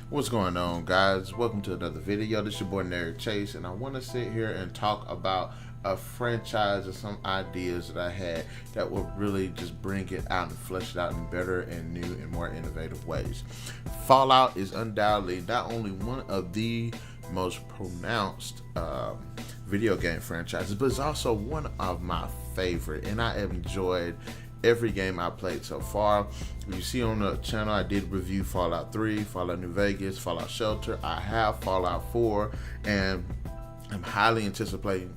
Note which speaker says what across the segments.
Speaker 1: What's going on, guys? Welcome to another video. This is your boy NarikChase, and I want to sit here and talk about a franchise or some ideas that I had that will really just bring it out and flesh it out in better and new and more innovative ways. Fallout is undoubtedly not only one of the most pronounced video game franchises, but it's also one of my favorite, and I have enjoyed every game I played so far. You see on the channel, I did review Fallout 3, Fallout New Vegas, Fallout Shelter. I have Fallout 4, and I'm highly anticipating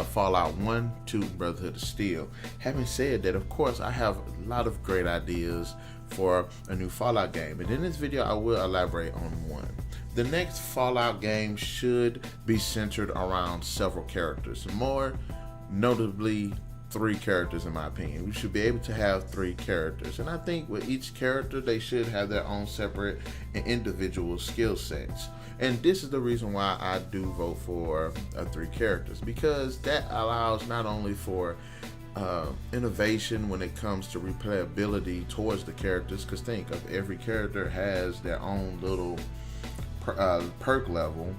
Speaker 1: Fallout 1, 2, Brotherhood of Steel. Having said that, of course, I have a lot of great ideas for a new Fallout game, and in this video I will elaborate on one. The next Fallout game should be centered around several characters, more notably 3 characters in my opinion. We should be able to have 3 characters, and I think with each character they should have their own separate and individual skill sets. And this is the reason why I do vote for 3 characters, because that allows not only for innovation when it comes to replayability towards the characters, because think of every character has their own little perk level,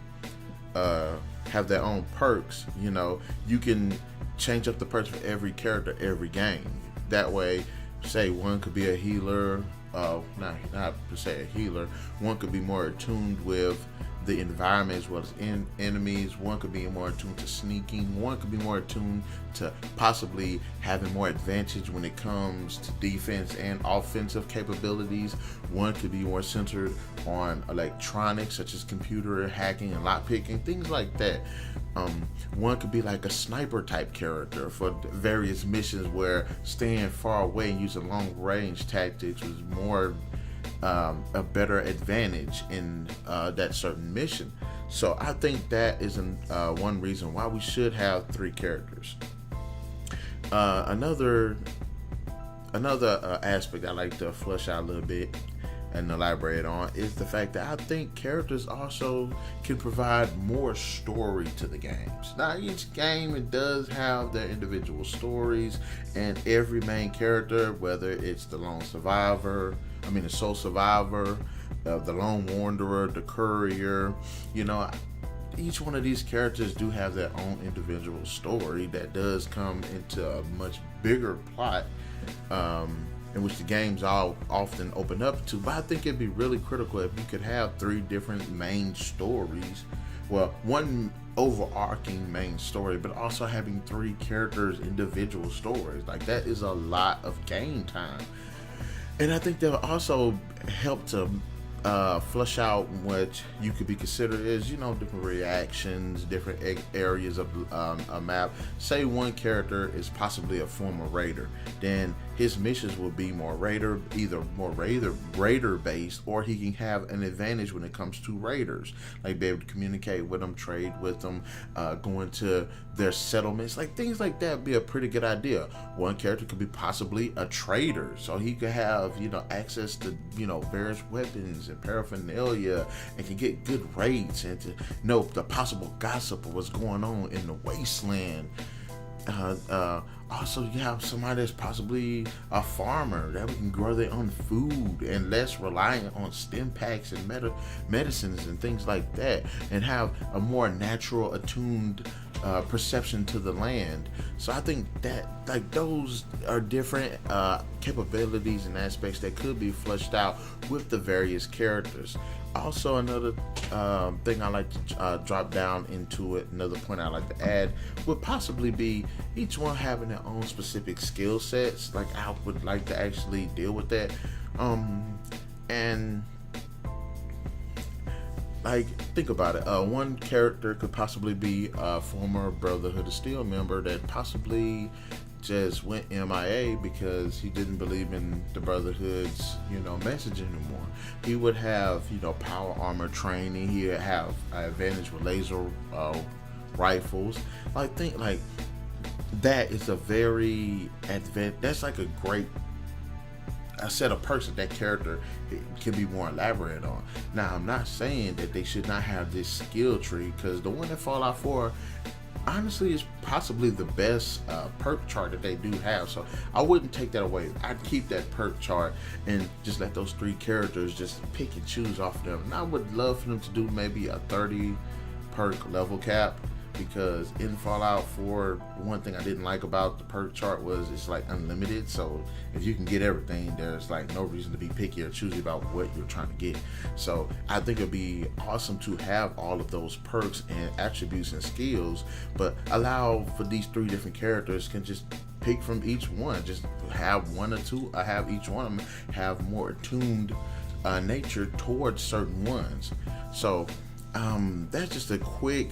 Speaker 1: have their own perks. You know, you can change up the perks for every character every game. That way, say one could be a healer, not per se a healer, one could be more attuned with the environment as well as enemies, one could be more attuned to sneaking, one could be more attuned to possibly having more advantage when it comes to defense and offensive capabilities, one could be more centered on electronics such as computer hacking and lockpicking, things like that. One could be like a sniper type character for various missions where staying far away and using long range tactics was more a better advantage in that certain mission. So I think that is one reason why we should have 3 characters. Another aspect I like to flesh out a little bit and elaborate on is the fact that I think characters also can provide more story to the games. Now each game, it does have their individual stories, and every main character, whether it's the the sole survivor, the lone wanderer, the courier, each one of these characters do have their own individual story that does come into a much bigger plot, in which the games all often open up to. But I think it'd be really critical if you could have 3 different main stories. Well, one overarching main story, but also having 3 characters' individual stories. Like, that is a lot of game time. And I think that will also help to flush out what you could be considered as, different reactions, different areas of a map. Say one character is possibly a former raider, then his missions will be either more raider based, or he can have an advantage when it comes to raiders, like be able to communicate with them, trade with them, go into their settlements, like things like that would be a pretty good idea. One character could be possibly a trader, so he could have access to various weapons and paraphernalia, and can get good rates, and to know the possible gossip of what's going on in the Wasteland. Also, you have somebody that's possibly a farmer that can grow their own food and less reliant on stim packs and medicines and things like that, and have a more natural, attuned perception to the land. So I think that those are different capabilities and aspects that could be fleshed out with the various characters. Also, another thing I like to drop down into it, another point I like to add, would possibly be each one having their own specific skill sets. Like, I would like to actually deal with that. And think about it. One character could possibly be a former Brotherhood of Steel member that possibly just went MIA because he didn't believe in the Brotherhood's message anymore. He would have power armor training. He would have an advantage with laser rifles. That is a very that's like a great set of perks that character can be more elaborate on. Now, I'm not saying that they should not have this skill tree, because the one in Fallout 4 honestly is possibly the best perk chart that they do have. So I wouldn't take that away. I'd keep that perk chart and just let those 3 characters just pick and choose off of them. And I would love for them to do maybe a 30 perk level cap, because in Fallout 4, one thing I didn't like about the perk chart was it's like unlimited. So if you can get everything, there's like no reason to be picky or choosy about what you're trying to get. So I think it'd be awesome to have all of those perks and attributes and skills, but allow for these 3 different characters can just pick from each one. Just have 1 or 2, have each one of them have more attuned nature towards certain ones. So that's just a quick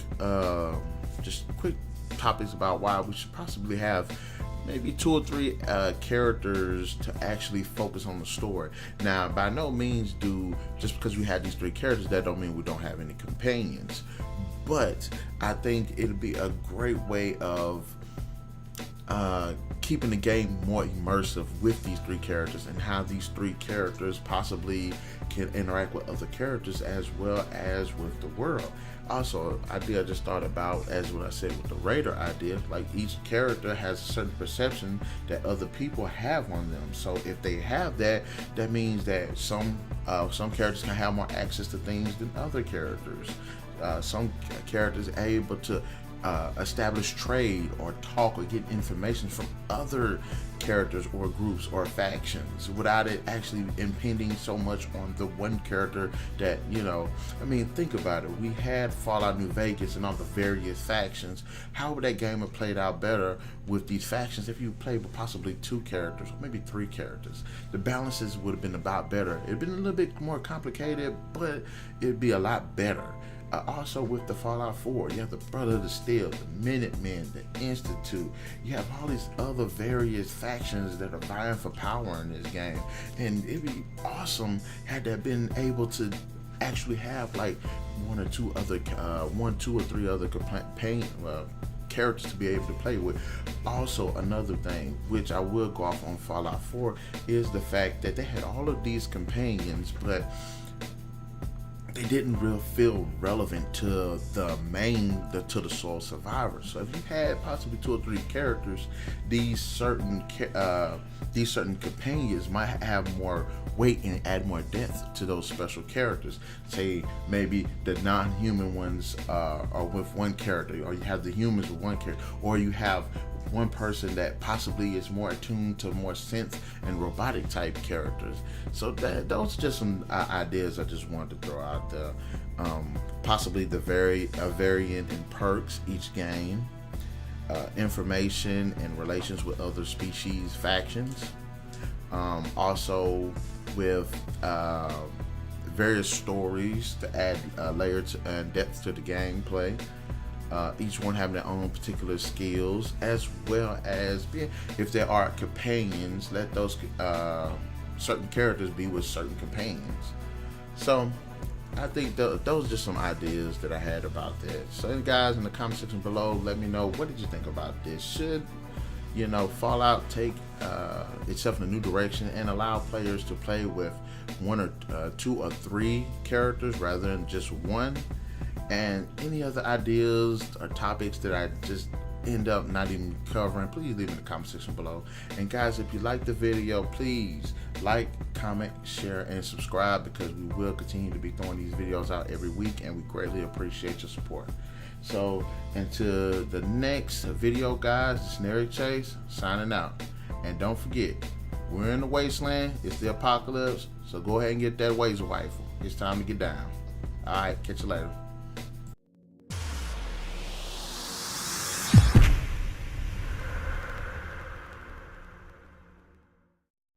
Speaker 1: topics about why we should possibly have maybe 2 or 3 characters to actually focus on the story. Now, by no means just because we have these 3 characters, that don't mean we don't have any companions. But I think it'll be a great way of keeping the game more immersive with these 3 characters, and how these 3 characters possibly can interact with other characters as well as with the world. Also, idea I just thought about, as what I said with the Raider idea, like each character has a certain perception that other people have on them. So if they have that, that means that some characters can have more access to things than other characters. Some characters are able to establish trade or talk or get information from other characters or groups or factions without it actually impinging so much on the one character that, I mean, think about it. We had Fallout New Vegas and all the various factions. How would that game have played out better with these factions if you played with possibly 2 characters or maybe 3 characters? The balances would have been about better. It'd been a little bit more complicated, but it'd be a lot better. Also with the Fallout 4, you have the Brotherhood of Steel, the Minutemen, the Institute. You have all these other various factions that are vying for power in this game, and it'd be awesome had they been able to actually have like 1 or 2 or 3 other characters to be able to play with. Also, another thing which I will go off on Fallout 4 is the fact that they had all of these companions, but they didn't really feel relevant to to the sole survivors. So if you had possibly 2 or 3 characters, these certain companions might have more weight and add more depth to those special characters. Say maybe the non-human ones are with one character, or you have the humans with one character, or you have one person that possibly is more attuned to more synth and robotic type characters. So those are just some ideas I just wanted to throw out there. Possibly a variant in perks each game, information and relations with other species factions, also with various stories to add layers and depth to the gameplay. Each one having their own particular skills, as well as if there are companions, let those certain characters be with certain companions. So I think those are just some ideas that I had about this. So guys, in the comment section below, let me know, what did you think about this? Should Fallout take itself in a new direction and allow players to play with 1 or 2 or 3 characters rather than just 1? And any other ideas or topics that I just end up not even covering, please leave in the comment section below. And guys, if you like the video, please like, comment, share, and subscribe, because we will continue to be throwing these videos out every week, and we greatly appreciate your support. So until the next video, guys, it's NarikChase signing out. And don't forget, we're in the Wasteland. It's the apocalypse, so go ahead and get that laser rifle. It's time to get down. All right, catch you later.